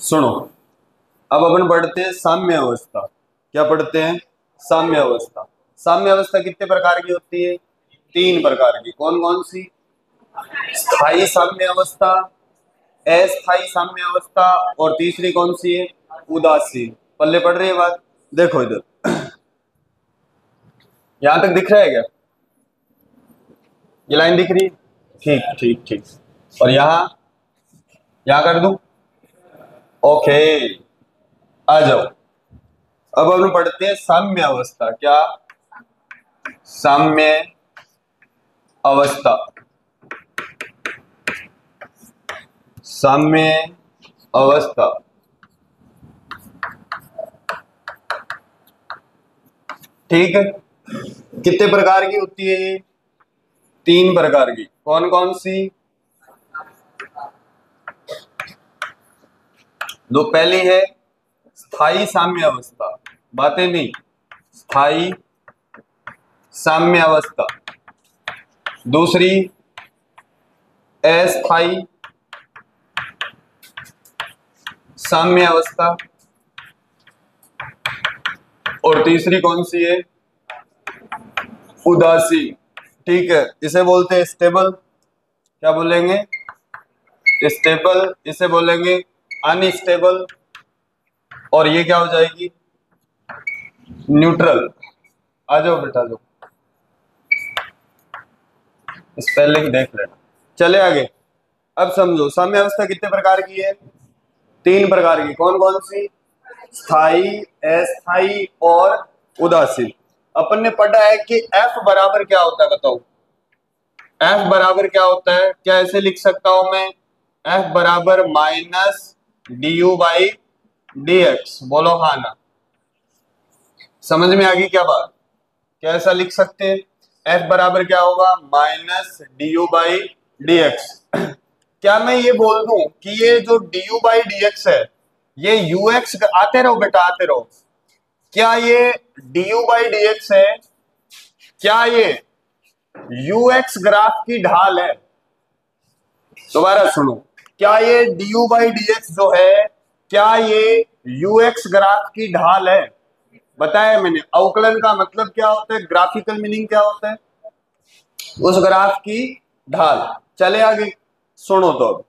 सुनो, अब अपन पढ़ते हैं साम्य अवस्था। क्या पढ़ते हैं? साम्य अवस्था। साम्य अवस्था कितने प्रकार की होती है? 3 प्रकार की। कौन कौन सी? स्थायी साम्य अवस्था, अस्थायी साम्य अवस्था, और तीसरी कौन सी है? उदासीन। पल्ले पढ़ रही है बात? देखो इधर, यहां तक दिख रहा है क्या? ये लाइन दिख रही है? ठीक ठीक ठीक। और यहां यहां कर दूं? ओके, आ जाओ। अब हम पढ़ते हैं साम्य अवस्था। क्या? साम्य अवस्था। साम्य अवस्था ठीक है। कितने प्रकार की होती है ये? 3 प्रकार की। कौन कौन सी? दो पहली है स्थायी साम्य अवस्था। बातें नहीं, स्थायी साम्य अवस्था। दूसरी अस्थायी साम्य अवस्था। और तीसरी कौन सी है? उदासीन। ठीक है, इसे बोलते हैं स्टेबल। क्या बोलेंगे? स्टेबल। इसे बोलेंगे अनस्टेबल। और ये क्या हो जाएगी? न्यूट्रल। आ जाओ बेटा, जाओ, स्पेलिंग देख लेना। चले आगे। अब समझो साम्य अवस्था कितने प्रकार की है? 3 प्रकार की। कौन कौन सी? स्थायी, अस्थायी और उदासीन। अपन ने पढ़ा है कि F बराबर क्या होता है, बताओ। F बराबर क्या होता है? क्या ऐसे लिख सकता हूं मैं? F बराबर minus du by D x. बोलो हाँ ना। समझ में आ गई क्या बात? क्या ऐसा लिख सकते हैं? F बराबर क्या होगा? Minus du by D x. क्या मैं ये बोल दूं कि ये जो du बाई डी एक्स है, ये ux, आते रहो बेटा आते रहो, क्या ये du बाई डी एक्स है? क्या ये ux ग्राफ की ढाल है? दोबारा सुनो, क्या ये du बाई डी एक्स जो है, क्या ये ux ग्राफ की ढाल है? बताया मैंने, अवकलन का मतलब क्या होता है, ग्राफिकल मीनिंग क्या होता है? उस ग्राफ की ढाल। चले आगे, सुनो तो। अब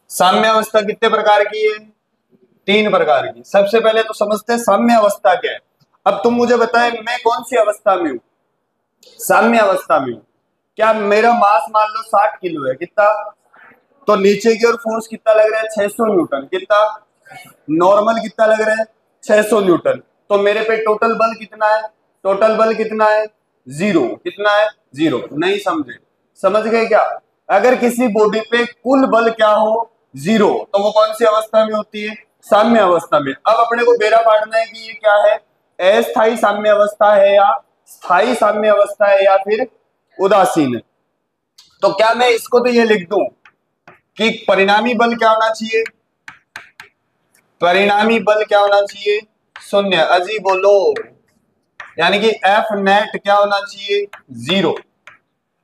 साम्य अवस्था कितने प्रकार की है? 3 प्रकार की। सबसे पहले तो समझते हैं साम्य अवस्था क्या है। अब तुम मुझे बताएं, मैं कौन सी अवस्था में हूं? साम्य अवस्था में हूं। क्या मेरा मास मान लो 60 किलो है, कितना? तो नीचे की ओर फोर्स कितना लग रहा है? 600 न्यूटन। कितना? नॉर्मल कितना लग रहा है? 600 न्यूटन। तो मेरे पे टोटल बल कितना है? टोटल बल कितना है? 0। कितना है? 0। नहीं समझे? समझ गए क्या? अगर किसी बॉडी पे कुल बल क्या हो? 0, तो वो कौन सी अवस्था में होती है? साम्य अवस्था में। अब अपने को बेरा पाड़ना है कि ये क्या है, अस्थायी साम्य अवस्था है या स्थायी साम्य अवस्था है या फिर उदासीन है। तो क्या मैं इसको तो ये लिख दूं कि परिणामी बल क्या होना चाहिए? परिणामी बल क्या होना चाहिए? 0। अजी बोलो। यानी कि एफ नेट क्या होना चाहिए? 0।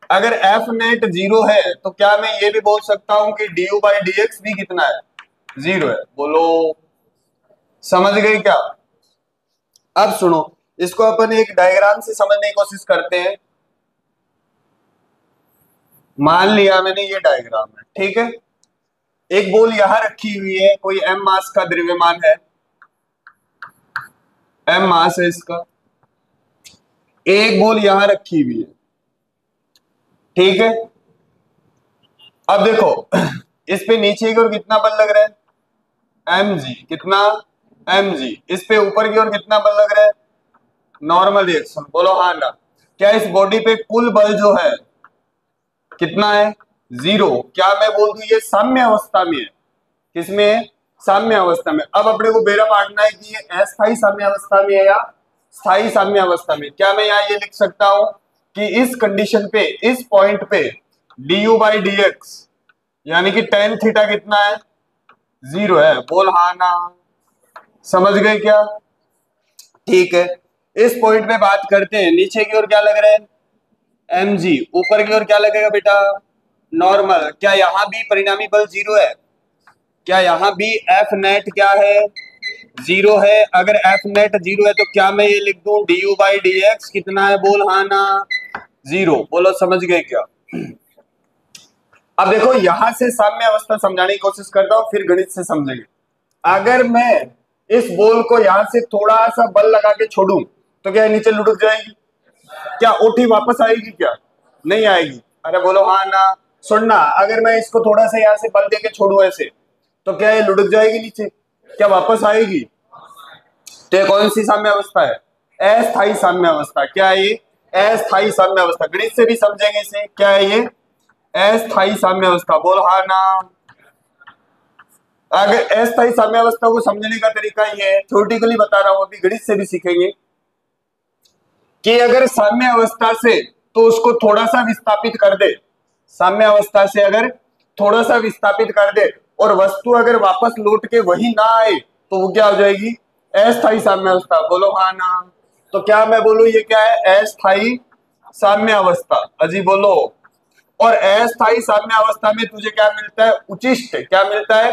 अगर एफ नेट 0 है तो क्या मैं ये भी बोल सकता हूं कि du बाई डी एक्स भी कितना है? 0 है। बोलो, समझ गए क्या? अब सुनो, इसको अपन एक डायग्राम से समझने की कोशिश करते हैं। मान लिया मैंने ये डायग्राम है, ठीक है। एक बॉल यहां रखी हुई है, कोई m मास का द्रव्यमान है, m मास है इसका। एक बॉल यहां रखी हुई है, ठीक है। अब देखो, इस पे नीचे की ओर कितना बल लग रहा है? mg। कितना? mg। इस पे ऊपर की ओर कितना बल लग रहा है? Normal reaction. बोलो हाँ ना। क्या इस बॉडी पे कुल बल जो है कितना है? 0। क्या मैं बोल दूं ये साम्य अवस्था में है? किसमें है? साम्य अवस्था में। अब अपने को बेरा पाड़ना है कि ये अस्थायी साम्य अवस्था में है या स्थायी साम्य अवस्था में। क्या मैं यहाँ ये लिख सकता हूं कि इस कंडीशन पे, इस पॉइंट पे du बाई डी एक्स यानी कि tan थीटा कितना है? 0 है। बोल हाँ ना। समझ गए क्या? ठीक है, इस पॉइंट पे बात करते हैं। नीचे की ओर क्या लग रहा है? mg। ऊपर की ओर क्या लगेगा बेटा? नॉर्मल। क्या यहां भी परिणामी बल 0 है? क्या यहाँ भी एफ नेट क्या है, 0 है। अगर एफ नेट 0 है तो क्या मैं ये लिख दूं D you by D x कितना है, बोल हाँ ना 0। बोलो समझ गए क्या। अब देखो यहां से साम्य अवस्था समझाने की कोशिश करता हूं, फिर गणित से समझेंगे। अगर मैं इस बॉल को यहां से थोड़ा सा बल लगा के छोड़ूं तो क्या नीचे लुढ़क जाएगी, क्या उठी वापस आएगी, क्या नहीं आएगी। अरे बोलो हाँ ना। सुनना, अगर मैं इसको थोड़ा सा यहां से बल देके छोड़ू ऐसे तो क्या ये लुढ़क जाएगी नीचे, क्या वापस आएगी। तो ये कौन सी साम्य अवस्था है, अस्थायी साम्य अवस्था। क्या है ये, अस्थायी साम्य अवस्था। गणित से भी समझेंगे इसे, क्या है ये अस्थायी साम्य अवस्था। बोल हाँ ना। अगर अस्थायी साम्य अवस्था को समझने का तरीका ये है, थ्योरेटिकली बता रहा हूं, अभी गणित से भी सीखेंगे कि अगर साम्य अवस्था से तो उसको थोड़ा सा विस्थापित कर दे, साम्य अवस्था से अगर थोड़ा सा विस्थापित कर दे और वस्तु अगर वापस लौट के वही ना आए तो वो क्या हो जाएगी, अस्थायी साम्य अवस्था। बोलो हाँ ना। तो क्या मैं बोलूं ये क्या है, अस्थायी साम्य अवस्था। अजी बोलो। और अस्थायी साम्य अवस्था में तुझे क्या मिलता है, उचिष्ट। क्या मिलता है,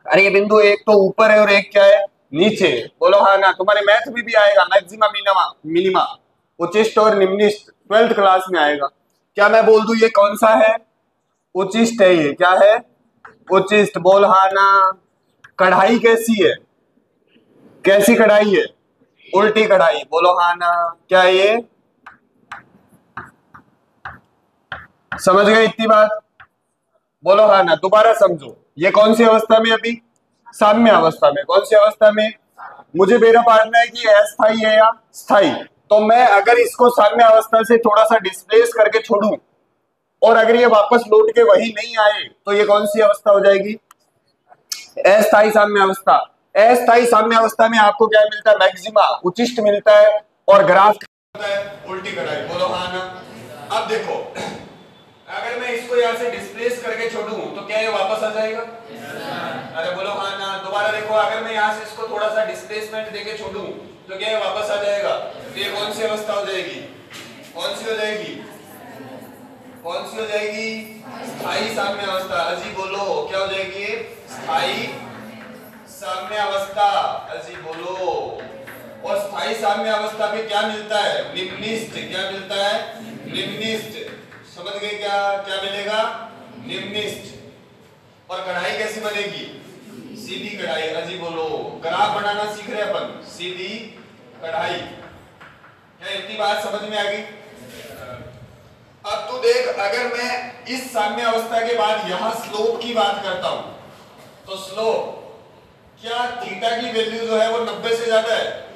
अरे ये बिंदु एक तो ऊपर है और एक क्या है नीचे। बोलो हाँ ना। तुम्हारे मैथ में भी आएगा मैक्सिमा मिनिमा मिनिमा, उचिष्ट और निम्निष्ट, 12th क्लास में आएगा। क्या मैं बोल दूं ये कौन सा है, उचिष्ट है। ये क्या है, उचिष्ट। बोल हाँ ना। कढ़ाई कैसी है, कैसी कढ़ाई है, उल्टी कढ़ाई। बोलो हाँ ना। क्या ये समझ गए इतनी बात, बोलो हाँ ना। दोबारा समझो, ये कौन सी अवस्था में, अभी साम्य अवस्था में। कौन सी अवस्था में, मुझे मेरा पाड़ना है कि अस्थाई है या स्थाई। तो मैं अगर इसको साम्य अवस्था से थोड़ा सा डिस्प्लेस करके छोड़ूं और अगर ये वापस लौट के वही नहीं आए तो ये कौन सी अवस्था हो जाएगी, अस्थाई साम्य अवस्था। अस्थाई साम्य अवस्था में आपको क्या मिलता है, मैक्सिमा उचिष्ट मिलता है और ग्राफ उल्टी कढ़ाई। बोलो हाँ ना। अब देखो अगर मैं इसको यहाँ से डिस्प्लेस करके छोड़ूं तो क्या ये वापस आ जाएगा, अरे बोलो हाँ ना। दोबारा देखो, अगर मैं यहाँ से इसको थोड़ा सा डिस्प्लेसमेंट देके छोड़ूं तो क्या ये वापस आ जाएगा। तो ये कौन सी अवस्था हो जाएगी, कौन सी हो जाएगी, कौन सी हो जाएगी, स्थायी साम्य अवस्था। अजी बोलो क्या हो जाएगी, स्थायी साम्य अवस्था। अजी बोलो। और स्थायी साम्य अवस्था में क्या मिलता है, निम्निष्ट। क्या मिलता है, निम्निष्ट। समझ गए क्या, क्या मिलेगा, निम्निष्ट। और कढ़ाई कैसी बनेगी, सीधी कढ़ाई। अजी बोलो। ग्राफ बनाना सीख रहे अपन, सीधी कढ़ाई। क्या इतनी बात समझ में आ गई। अब तू देख, अगर मैं इस साम्य अवस्था के बाद यहां स्लोप की बात करता हूं तो स्लोप, क्या थीटा की वैल्यू जो है वो 90 से ज्यादा है,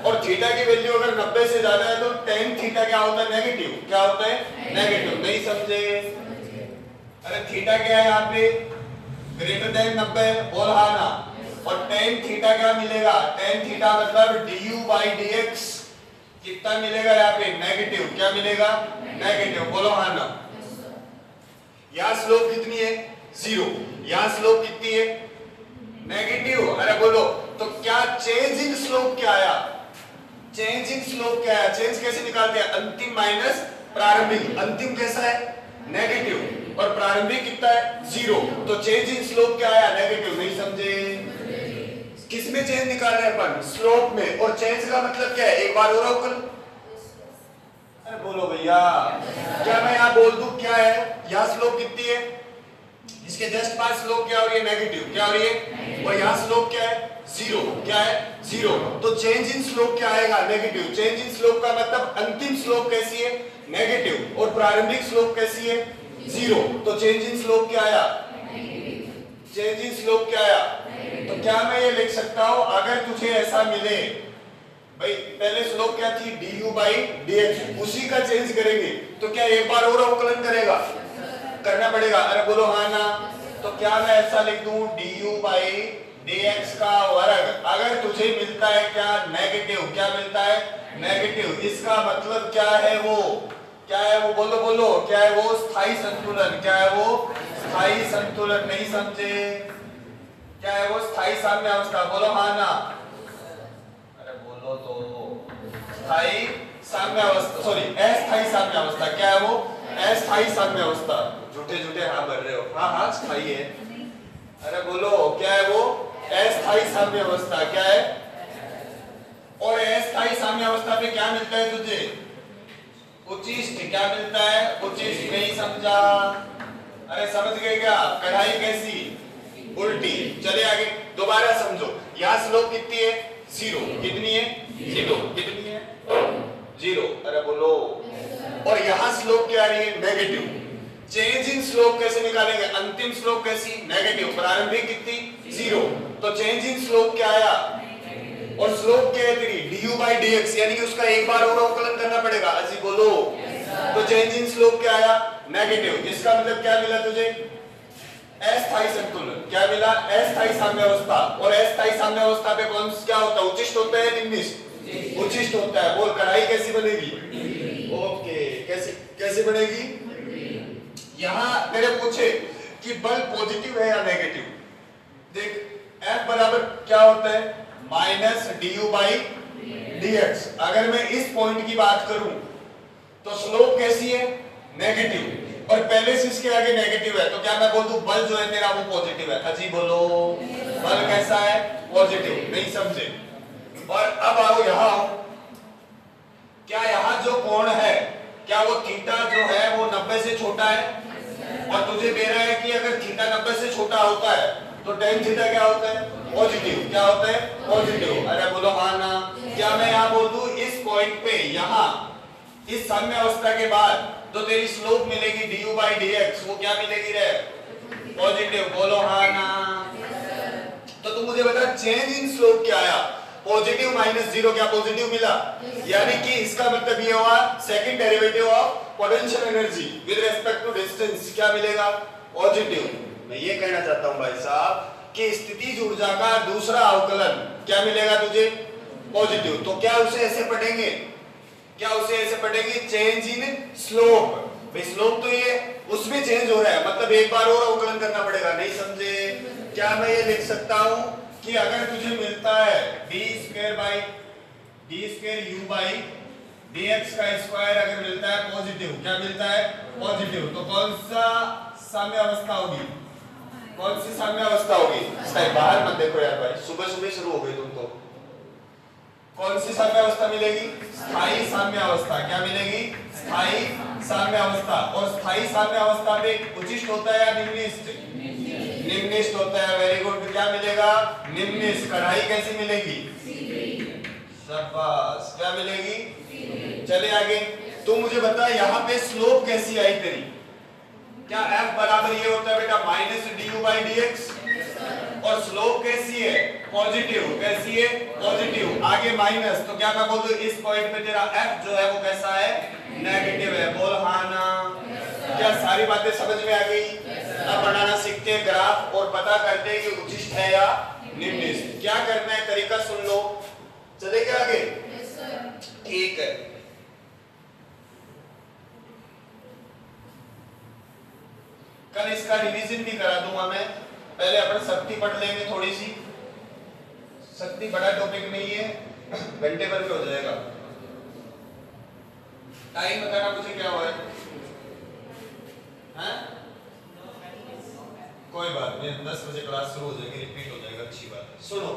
और थीटा की वैल्यू अगर 90 से ज्यादा है तो टेन थीटा क्या होता है, नेगेटिव। क्या होता है, नेगेटिव। नहीं समझे, अरे थीटा क्या है यहाँ पे, ग्रेटर देन 90। बोल हाँ ना। और टेन थीटा क्या मिलेगा, टेन थीटा मतलब D you by D x कितना मिलेगा यहाँ पे, नेगेटिव। क्या मिलेगा, नेगेटिव। बोलो हाँ ना। यहाँ स्लोप कितनी है, 0। यहाँ स्लोप कितनी है, नेगेटिव। अरे बोलो, तो क्या चेंज इन स्लोप क्या आया, चेंज इन स्लोप क्या आया। चेंज कैसे निकालते हैं, अंतिम माइनस प्रारंभिक। अंतिम कैसा है, नेगेटिव, और प्रारंभिक कितना है, 0। तो चेंज इन स्लोप क्या आया, नेगेटिव। नहीं समझे, किस में चेंज निकाल रहे हैं अपन, स्लोप में। और चेंज का मतलब क्या है, एक बार और अवकल। अरे बोलो भैया, क्या मैं यहाँ बोल दूं क्या है, यहाँ स्लोप कितनी है, इसके जस्ट पास स्लोप क्या हो रही है, नेगेटिव। क्या हो रही है, और यहाँ स्लोप क्या है, 0। क्या है, 0। तो चेंज इन स्लोप क्या आएगा, नेगेटिव। चेंज इन स्लोप का मतलब अंतिम स्लोप कैसी है, नेगेटिव, और प्रारंभिक स्लोप कैसी है, 0। तो चेंज इन स्लोप क्या आया, चेंज इन स्लोप क्या आया। तो क्या मैं ये लिख सकता हूं, अगर तुझे ऐसा मिले, भाई पहले स्लोप क्या थी, D you by D x, उसी का चेंज करेंगे तो क्या एक बार और अवकलन करेगा, करना पड़ेगा। अरे बोलो हाँ ना। तो क्या मैं ऐसा लिख दूं, D you by D x का वर्ग। अगर तुझे मिलता है क्या, नेगेटिव। क्या मिलता है, नेगेटिव। इसका मतलब क्या है, वो क्या है वो, बोलो बोलो, क्या है वो, स्थायी संतुलन। क्या है वो, स्थायी संतुलन। नहीं समझे, क्या है वो, स्थायी साम्य अवस्था। बोलो हाँ ना। अरे बोलो तो, स्थायी साम्य अवस्था, सॉरी अस्थायी साम्य अवस्था। क्या है वो, अस्थायी साम्य अवस्था। झूठे झूठे हाँ भर रहे हो, हाँ हाँ स्थायी है। अरे बोलो क्या है वो? अस्थायी साम्य अवस्था। क्या है? और अस्थायी साम्य अवस्था पे क्या मिलता है तुझे? उचिष्ट। क्या मिलता है? उचिष्ट। नहीं समझा? अरे समझ गए क्या? कढ़ाई कैसी? उल्टी। चले आगे दोबारा समझो। यहाँ स्लोप कितनी है? 0। कितनी है? 0। कितनी है? 0। अरे बोलो। और यहाँ स्लोप क्या आ रही है? नेगेटिव। चेंज इन स्लोप कैसे निकालेंगे? अंतिम स्लोप कैसी? नेगेटिव। प्रारंभिक कितनी? 0। तो चेंज इन स्लोप क्या आया? और स्लोप क्या है तेरी? du by dx, यानी कि उसका एक बार और अवकलन करना पड़ेगा। अजी बोलो। तो चेंज इन स्लोप क्या आया? नेगेटिव। इसका मतलब क्या मिला तुझे? अस्थायी संतुलन। क्या मिला? अस्थायी साम्य अवस्था। और अस्थायी साम्य अवस्था पे कौन क्या होता है? उचिष्ट होता है, निम्निष्ट? उचिष्ट होता है। बोल कढ़ाई कैसी बनेगी? ओके। कैसी बनेगी? यहां मेरे पूछे कि बल पॉजिटिव है या नेगेटिव। देख F बराबर क्या होता है? Minus du by dx। अगर मैं इस पॉइंट की बात करूं तो स्लोप कैसी है? नेगेटिव। और पहले से इसके आगे नेगेटिव है, तो क्या मैं बोल दूं बल जो है तेरा वो पॉजिटिव है? अजी बोलो। बल कैसा है? पॉजिटिव। नहीं समझे? और अब आओ यहां आओ। क्या यहां जो कोण है क्या वो थीटा जो है वो 90 से छोटा है? और तुझे दे रहा है कि अगर थीटा 90 से छोटा होता है तो टेन थीटा क्या होता है? पॉजिटिव। क्या होता है? पॉजिटिव। अरे बोलो हाँ ना? क्या मैं यहाँ बोल दूं इस पॉइंट पे यहाँ इस साम्य अवस्था के बाद तो तेरी स्लोप मिलेगी du by dx, वो क्या मिलेगी रे? पॉजिटिव। बोलो हाँ ना? तो तुम मुझे बता चेंज इन स्लोप क्या आया? Positive minus 0। क्या पॉजिटिव मिला? यानी कि इसका मतलब ये हुआ second derivative of potential energy with respect to distance क्या मिलेगा? पॉजिटिव। मैं ये कहना चाहता हूं भाई साहब कि स्थितिज ऊर्जा का दूसरा अवकलन क्या मिलेगा तुझे? पॉजिटिव। तो क्या उसे ऐसे पढ़ेंगे? क्या उसे ऐसे पढ़ेंगे? Change in slope. भाई स्लोप तो ये उसमें चेंज हो रहा है, मतलब एक बार और अवकलन करना पड़ेगा। नहीं समझे? क्या मैं ये लिख सकता हूं कि अगर तुझे मिलता है d square by d square u by dx का स्क्वायर अगर मिलता है पॉजिटिव, क्या मिलता है? पॉजिटिव, तो कौन सा साम्य अवस्था होगी? कौन सी साम्य अवस्था होगी? सही। बाहर मत देखो यार भाई, सुबह सुबह शुरू हो गई तुम तो। कौन सी साम्य अवस्था मिलेगी? स्थायी साम्य अवस्था। क्या मिलेगी? स्थायी साम्य अवस्था। और स्थायी साम्य अवस्था पे उचिष्ट होता है या निम्निष्ट? निम्निष्ट होता है। Very good. क्या मिलेगा? निम्निष्ट। कढ़ाई कैसी मिलेगी? शाबाश। क्या मिलेगी? चले आगे। तू मुझे बता यहाँ पे स्लोप कैसी आई तेरी? क्या F बराबर ये होता है बेटा माइनस du बाई dx? और स्लोप कैसी है? पॉजिटिव। कैसी है? पॉजिटिव। आगे माइनस, तो क्या मैं बोल दूं इस पॉइंट पे तेरा F जो है वो कैसा है? नेगेटिव है। बोल हाँ ना? क्या सारी बातें समझ में आ गई? अब बनाना सीखते हैं ग्राफ और पता करते हैं कि उचिष्ट है या निम्निष्ट। क्या करना है तरीका सुन लो। चलेगा आगे? ठीक है। कल इसका रिवीजन भी करा दूंगा मैं। पहले अपन शक्ति पढ़ लेंगे थोड़ी सी। शक्ति बड़ा टॉपिक नहीं है, घंटे भर में हो जाएगा। टाइम बताना मुझे क्या हुआ है? हैं? कोई बात नहीं, 10 बजे क्लास शुरू हो जाएगी, रिपीट हो जाएगा। अच्छी बात है। सुनो,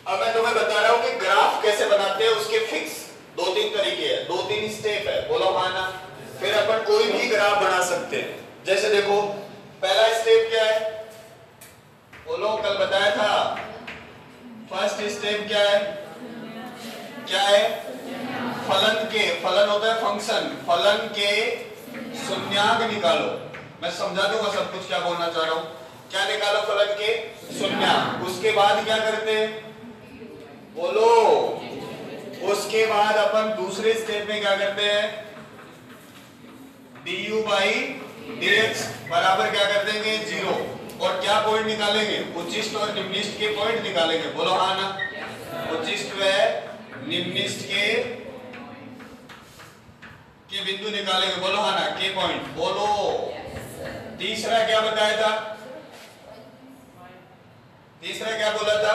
अब मैं तुम्हें बता रहा हूं कि ग्राफ कैसे बनाते हैं। उसके फिक्स 2-3 तरीके हैं, 2-3 स्टेप है। बोलो माना? फिर अपन कोई भी ग्राफ बना सकते हैं। जैसे देखो पहला स्टेप क्या है? बोलो, कल बताया था। फर्स्ट स्टेप क्या है? क्या है? फलन के, फलन होता है फंक्शन, फलन के शून्यांक निकालो। मैं समझा दूंगा सब कुछ क्या बोलना चाह रहा हूं। क्या निकालो? फलन के शून्यांक। उसके बाद क्या करते हैं? बोलो। उसके बाद अपन दूसरे स्टेप में क्या करते हैं? du बाई dx बराबर क्या कर देंगे? 0। और क्या पॉइंट निकालेंगे? उच्चिष्ट और निम्निष्ट के पॉइंट निकालेंगे। बोलो हाँ ना? उच्चिष्ट व निम्निष्ट के बिंदु निकालेंगे। बोलो हाँ ना? के पॉइंट। बोलो। तीसरा क्या बताया था? तीसरा क्या बोला था?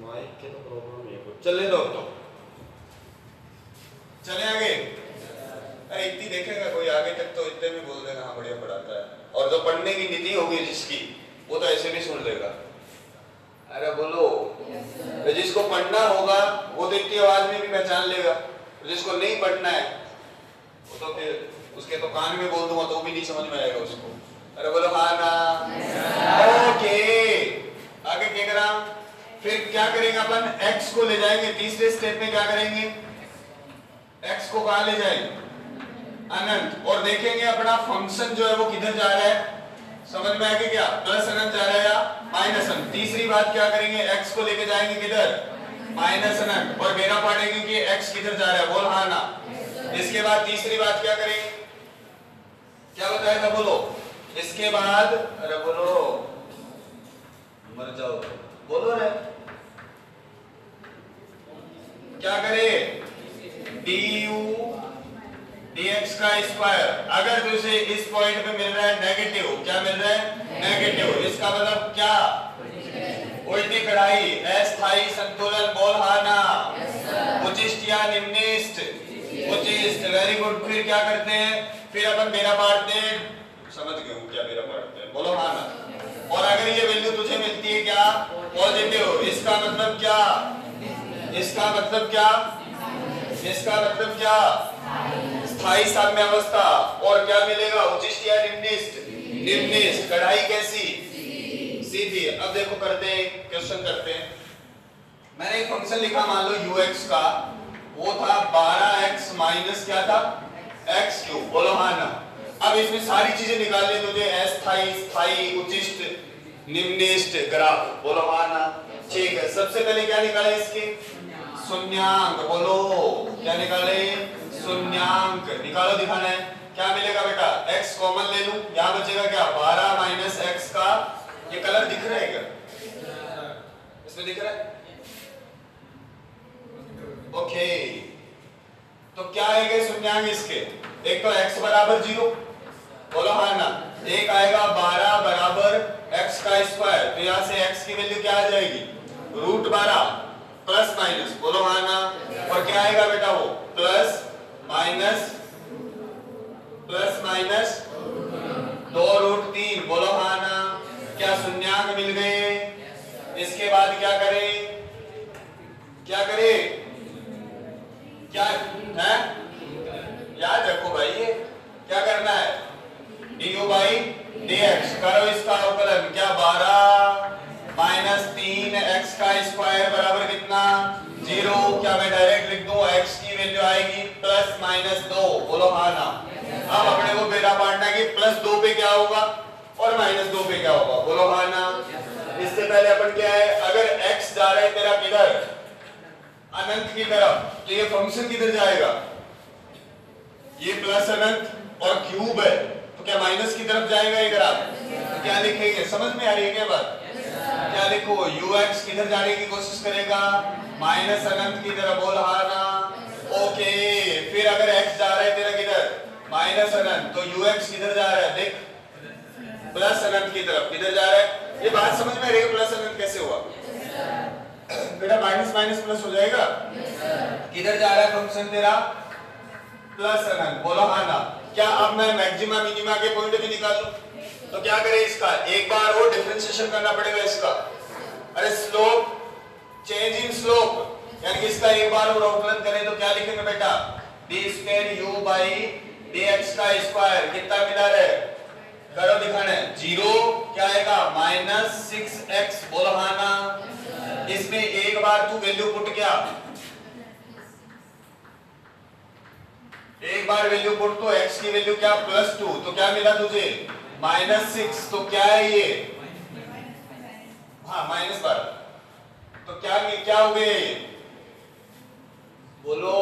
माइक के तो प्रॉब्लम है। चले दो तो चले आगे। अरे इतनी देखेगा कोई आगे तक तो इतने में बोल देगा हाँ बढ़िया पढ़ाता है। जो पढ़ने की नीति होगी जिसकी, वो तो ऐसे भी सुन लेगा। अरे बोलो, तो जिसको पढ़ना होगा वो तो इतनी आवाज में भी पहचान लेगा, जिसको नहीं पढ़ना है वो तो फिर उसके तो कान में बोल दूंगा तो भी नहीं समझ में आएगा उसको। अरे बोलो हाँ ना। ओके, आगे क्या करा, फिर क्या करेंगे अपन, x को ले जाएंगे तीसरे स्टेप में, क्या करेंगे, x को कहां ले जाएंगे, अनंत, और देखेंगे अपना फंक्शन जो है वो किधर जा रहा है, समझ में आएगा क्या, प्लस अनंत जा रहा है या माइनस अनंत। तीसरी बात क्या करेंगे, x को लेके जाएंगे किधर, माइनस अनंत, और मेरा पढ़ेंगे कि x किधर जा रहा है, बोल हाँ ना। इसके बाद तीसरी बात क्या करेंगे, क्या बताया था बोलो, इसके बाद, अरे बोलो, मर जाओ, बोलो रे, क्या करे, du dx का स्क्वायर, अगर तुझे इस पॉइंट पे मिल रहा है नेगेटिव, क्या मिल रहा है नेगेटिव, इसका मतलब क्या, उल्टी कढ़ाई, अस्थायी संतुलन, बोल हाँ ना, उच्चिष्ट या निम्निष्ट, उच्चिष्ट, वेरी गुड। फिर क्या करते हैं, फिर अपन मेरा पार्ट हैं, समझ गए हो क्या मेरा पार्ट है, बोलो हाँ ना। और अगर ये वैल्यू तुझे मिलती है क्या, पॉजिटिव, इसका मतलब क्या, इसका मतलब क्या, इसका मतलब क्या, स्थायी साम्य अवस्था, और क्या मिलेगा, उच्चिष्ट या निम्निष्ट, निम्निष्ट, कढ़ाई कैसी, सीधी। अब देखो करते हैं, क्वेश्चन करते हैं। मैंने एक फंक्शन लिखा मान लो ux का, वो था 12x माइनस क्या था, x क्यूब, बोलो हाँ ना। अब इसमें सारी चीजें निकालनी तुझे, अस्थायी, स्थायी, उच्चिष्ट, निम्निष्ट, ग्राफ, बोलो हाँ ना। ठीक है, सबसे पहले क्या निकाले इसके, शून्यांक, बोलो क्या निकाले, शून्यांक निकालो, दिखाना है क्या मिलेगा बेटा, x कॉमन ले लूं, यहां बचेगा क्या, 12 माइनस x का, ये कलर दिख रहा है क्या, इसमें दिख रहा है, ओके। तो क्या आएगा शून्यांक इसके, एक तो x बराबर 0, बोलो हाँ ना, एक आएगा 12 बराबर x का स्क्वायर, तो यहां से x की वैल्यू क्या आ जाएगी, √12 प्लस माइनस, बोलो हाँ ना, और क्या आएगा बेटा वो, प्लस माइनस, प्लस माइनस 2√3, बोलो हाँ ना। क्या शून्यांक मिल गए, इसके बाद क्या करें, क्या करें, क्या है, याद रखो भाई, ये क्या करना है, du बाई dx, करो इसका अवकलन, क्या 12 माइनस 3x का स्क्वायर बराबर कितना, 0, क्या मैं डायरेक्ट लिख दूं, x की वैल्यू आएगी प्लस माइनस 2, बोलो हाँ ना। अब अपने को बेटा बांटना है कि प्लस 2 पे क्या होगा और माइनस 2 पे क्या होगा, बोलो हाँ ना। इससे पहले अपन क्या है, अगर x जा रहा है तेरा किधर, अनंत की तरफ, तो ये फंक्शन किधर जाएगा, ये प्लस अनंत और क्यूब है, तो क्या माइनस की तरफ जाएगा ये ग्राफ, तो क्या लिखेंगे, समझ में आ रही है क्या बात, क्या लिखो, ux किधर जाने की कोशिश करेगा, माइनस अनंत की तरफ, बोल हाँ ना, ओके। फिर अगर x जा रहा है तेरा किधर, माइनस अनंत, तो ux किधर जा रहा है, देख, प्लस अनंत की तरफ, किधर जा रहा है, ये बात समझ में आ रही है, प्लस अनंत कैसे हुआ बेटा, माइनस माइनस प्लस हो जाएगा, किधर जा रहा है फंक्शन तेरा, प्लस अनंत, बोलो हाँ ना। क्या अब मैं मैक्सिमा मिनिमा के पॉइंट भी निकाल लूं, तो क्या करें, इसका एक बार वो डिफरेंशिएशन करना पड़ेगा इसका, अरे स्लोप, चेंज इन स्लोप, यानी कि इसका एक बार और अवकलन करें तो क्या लिखेंगे बेटा, d square u by dx का स्क्वायर, कितना मिला रहे, करो दिखाना है, 0, क्या आएगा, माइनस 6x, बोलो हाँ ना। इसमें एक बार तू वैल्यू पुट किया, एक बार वैल्यू पुट, तो x की वैल्यू क्या, +2, तो क्या मिला तुझे, -6, तो क्या है ये, हाँ -12, तो क्या हो गए, बोलो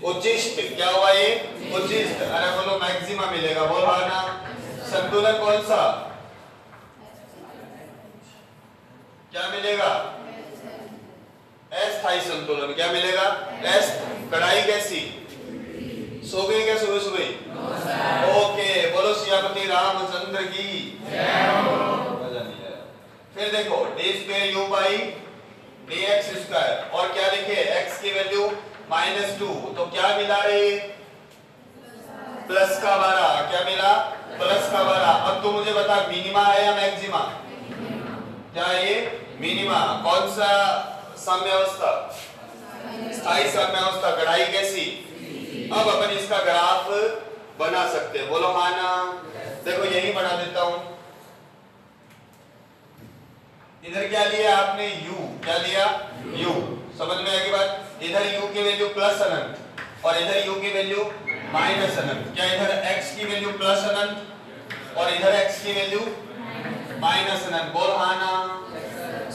उच्चिष्ट, क्या हुआ ये, उच्चिष्ट, अरे बोलो मैक्सिमा मिलेगा, बोलो हाँ ना। संतुलन कौन सा, क्या मिलेगा, अस्थायी संतुलन, क्या मिलेगा, कढ़ाई कैसी, सो गए क्या सुबह सुबह, ओके, बोलो सियापति रामचंद्र की मजा नहीं आया। फिर देखो d square u by dx square, और क्या लिखे, x की वैल्यू -2, तो क्या मिला रे, +12, क्या मिला, +12। अब अब तू मुझे बता मिनिमा है या मैक्सिमा? क्या है ये? मिनिमा। कौन सा साम्य अवस्था? स्थायी साम्य अवस्था। कढ़ाई कैसी? अब अपन इसका ग्राफ बना सकते हैं, बोलो हाँ ना? देखो यही बना देता हूं। इधर क्या लिया आपने? u। क्या लिया? u। समझ में आएगी बात? इधर u की वैल्यू प्लस अनंत और इधर u की वैल्यू माइनस अनंत। क्या इधर x की वैल्यू प्लस अनंत और इधर x की वैल्यू माइनस अनंत। बोल हाँ ना?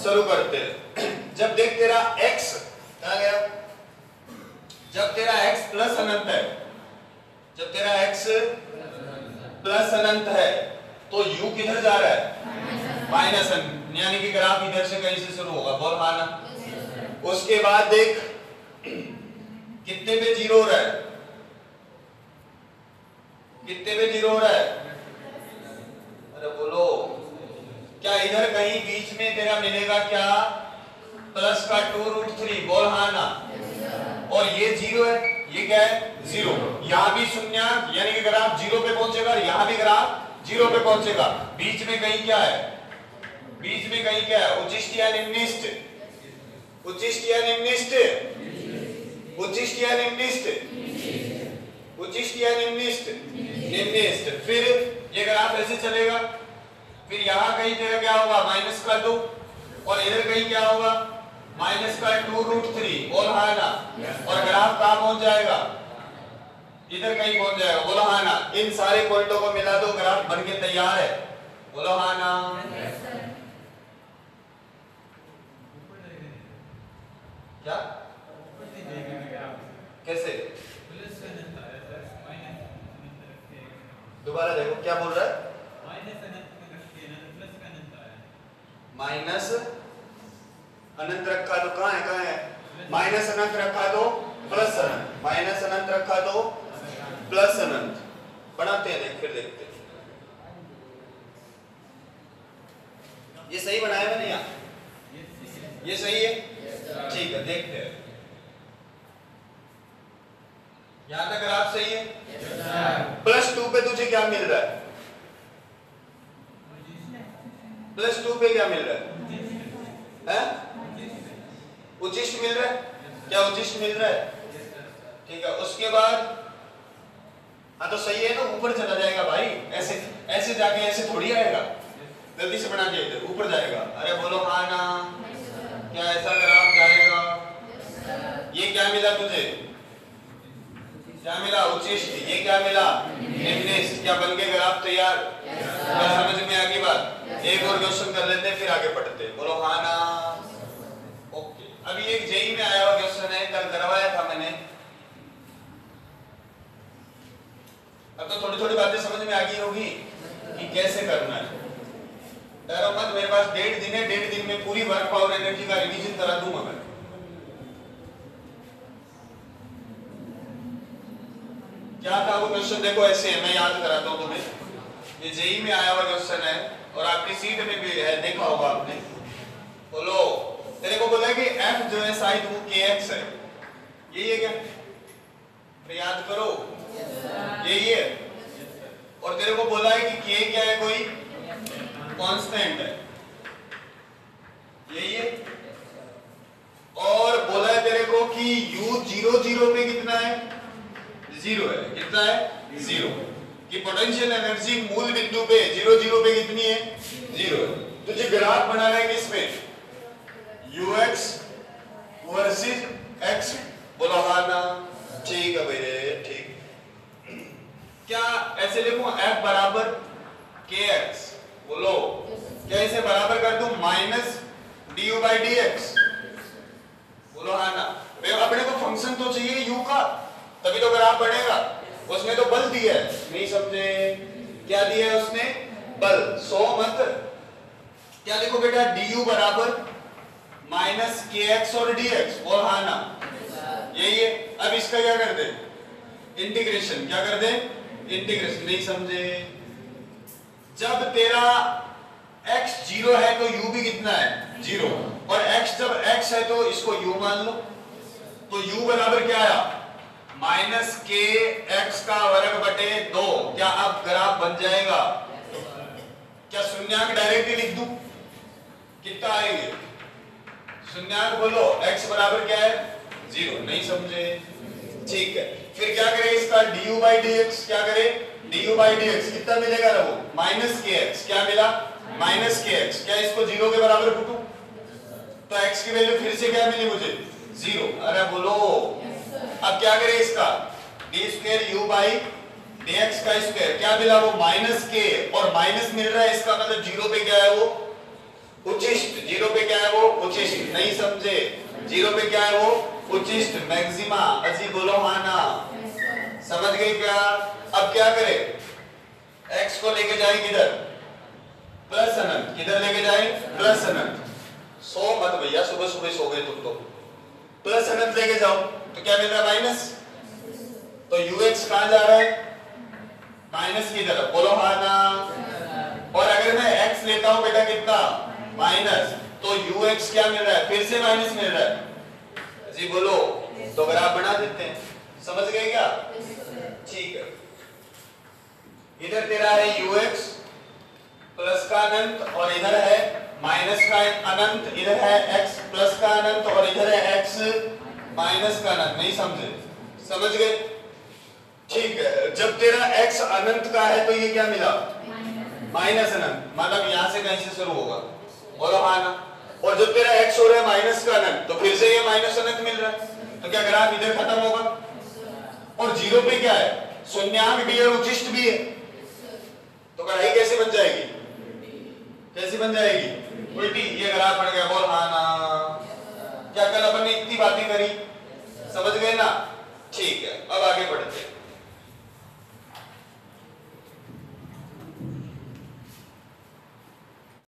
शुरू करते हैं। जब देख तेरा x कहां गया? जब तेरा x प्लस अनंत है, जब तेरा x प्लस अनंत है तो u किधर जा रहा है? माइनस अनंत। यानी कि ग्राफ इधर से कहीं से शुरू होगा। बोल हाँ ना? उसके बाद देख कितने पे जीरो हो रहा है? कितने पे जीरो हो रहा है? अरे बोलो। क्या इधर कहीं बीच में तेरा मिलेगा क्या? प्लस का 2√3। बोल हाँ ना? और ये जीरो है, ये क्या है? जीरो। यहां भी शून्य, यानी कि ग्राफ जीरो पे पहुंचेगा, यहां भी ग्राफ जीरो पे पहुंचेगा। बीच में कहीं क्या है? बीच में कहीं क्या है? उच्चिष्ट या निम्निष्ट? उच्चिष्ट या निम्निष्ट? उच्चिष्ट या निम्निष्ट? उच्चिष्ट या निम्निष्ट? निम्निष्ट। फिर ये ग्राफ ऐसे चलेगा, फिर यहां कहीं तेरा क्या होगा? माइनस का 2 और इधर कहीं क्या होगा? माइनस का 2√3। बोल हाँ ना? और ग्राफ कहां पहुंच जाएगा? इधर कहीं पहुंच जाएगा। बोलो हाँ ना? इन सारे पॉइंटों को मिला दो, ग्राफ बनके तैयार है। बोलो हाँ ना? क्या? कैसे? दोबारा देखो क्या बोल रहा है? माइनस अनंत रखा तो कहां है? कहां है? माइनस अनंत रखा तो प्लस अनंत, माइनस अनंत रखा तो प्लस अनंत। बनाते हैं, देख फिर देखते हैं। ये सही बनाया मैंने यहाँ? ये सही है? ठीक है, देखते हैं। यहां तक ग्राफ सही है? +2 पे तुझे क्या मिल रहा है? +2 पे क्या मिल रहा है? उच्चिष्ट मिल रहा है? क्या उच्चिष्ट मिल रहा है? ठीक है। उसके बाद हाँ तो सही है ना, ऊपर चला जाएगा भाई। ऐसे ऐसे जाके ऐसे थोड़ी आएगा, गलती से बना दिया, इधर ऊपर जाएगा। अरे बोलो हाँ ना? क्या ऐसा ग्राफ जाएगा? ये क्या मिला तुझे? क्या मिला? उच्चिष्ट। ये क्या मिला? निम्निष्ट। क्या बन गए ग्राफ तैयार? समझ में आ गई बात? एक और क्वेश्चन कर लेते हैं, फिर आगे पढ़ते हैं। बोलो हाँ ना? ओके। अभी एक जेई में आया हुआ क्वेश्चन है, कल करवाया था मैंने। अब तो थोड़ी थोड़ी बातें समझ में आ गई होगी कि कैसे करना है। डरो मत, मेरे पास 1.5 दिन है, 1.5 दिन में पूरी वर्क पावर एनर्जी का रिवीजन करा दूंगा मैं। क्या था वो क्वेश्चन? देखो ऐसे है, मैं याद कराता हूँ तुम्हें। ये जेई में आया हुआ क्वेश्चन है और आपकी सीट में भी है, देखा होगा आपने। बोलो, तेरे को बोला कि f जो है साइड वो kx है, यही है क्या? तो याद करो, यही है। और तेरे को बोला है कि k क्या है? कोई कांस्टेंट है, यही है। और बोला है तेरे को कि u 0 0 पे कितना है? 0 है। कितना है? 0। कि पोटेंशियल एनर्जी मूल बिंदु पे 0 0 पे कितनी है? 0 है। तुझे ग्राफ बनाना है किस पे? ux versus x। बोलो हाँ ना? ठीक है भैया, ठीक। क्या ऐसे लिखूं f बराबर kx? बोलो, क्या इसे बराबर कर दूं माइनस du/dx? बोलो हाँ ना? अपने को फंक्शन तो चाहिए u का, तभी तो ग्राफ बढ़ेगा। उसने तो बल दिया है, नहीं समझे? क्या दिया है उसने? बल। 100 मत। क्या लिखो बेटा? du बराबर माइनस kx और dx। बोल हाँ ना? यही है। अब इसका क्या कर दे? इंटीग्रेशन। क्या कर दे? इंटीग्रेशन। नहीं समझे? जब तेरा x 0 है तो u भी कितना है? 0। और x जब x है तो इसको u मान लो, तो u बराबर क्या आया? माइनस के एक्स का वर्ग बटे 2। क्या अब ग्राफ बन जाएगा? क्या शून्यांक डायरेक्टली लिख दूं? कितना आएंगे शून्यांक? बोलो x बराबर क्या है 0। नहीं समझे? ठीक है, फिर क्या करें इसका du by dx, क्या करें du by dx कितना मिलेगा रहो माइनस kx। क्या मिला माइनस kx। क्या इसको 0 के बराबर पुटू तो x की वैल्यू फिर से क्या मिली मुझे 0। अरे बोलो अब क्या करें इसका d square u by dx का स्क्वायर क्या मिला वो माइनस k और माइनस मिल रहा है इसका मतलब 0 पे क्या है वो उच्चिष्ट। 0 पे क्या है वो उच्चिष्ट। नहीं समझे? 0 पे क्या है वो उच्चिष्ट मैक्सिमा। अजी बोलो हाँ ना? समझ गए क्या? अब क्या करें x को लेके जाए किधर प्लस अनंत। किधर लेके जाए प्लस अनंत। सो मत भैया सुबह सुबह सो गए तुम तो। प्लस अनंत लेके जाओ तो क्या मिल रहा है माइनस। तो ux कहां जा रहा है माइनस की तरफ। बोलो हाँ ना? और अगर मैं x लेता हूं बेटा कितना माइनस तो ux क्या मिल रहा है फिर से माइनस मिल रहा है। जी बोलो तो ग्राफ बना देते हैं। समझ गए क्या? ठीक है, इधर तेरा है ux प्लस का अनंत और इधर है माइनस का अनंत। इधर है x प्लस का अनंत और इधर है x माइनस का अनंत। नहीं समझे? समझ गए? ठीक है, जब तेरा x अनंत का है तो ये क्या मिला माइनस अनंत। मतलब यहां से कहीं से शुरू होगा। बोलो हाँ ना? और जब तेरा x हो रहा है माइनस का अनंत तो फिर से ये माइनस अनंत मिल रहा है तो क्या ग्राफ इधर खत्म होगा। और 0 पे क्या है शून्यांक भी है उच्चिष्ट भी है तो कढ़ाई कैसे बन जाएगी? कैसी बन जाएगी? उल्टी। ये ग्राफ बन गया। बोल हाँ ना? क्या कल अपन ने इतनी बातें करी? समझ गए ना? ठीक है, अब आगे बढ़ते हैं।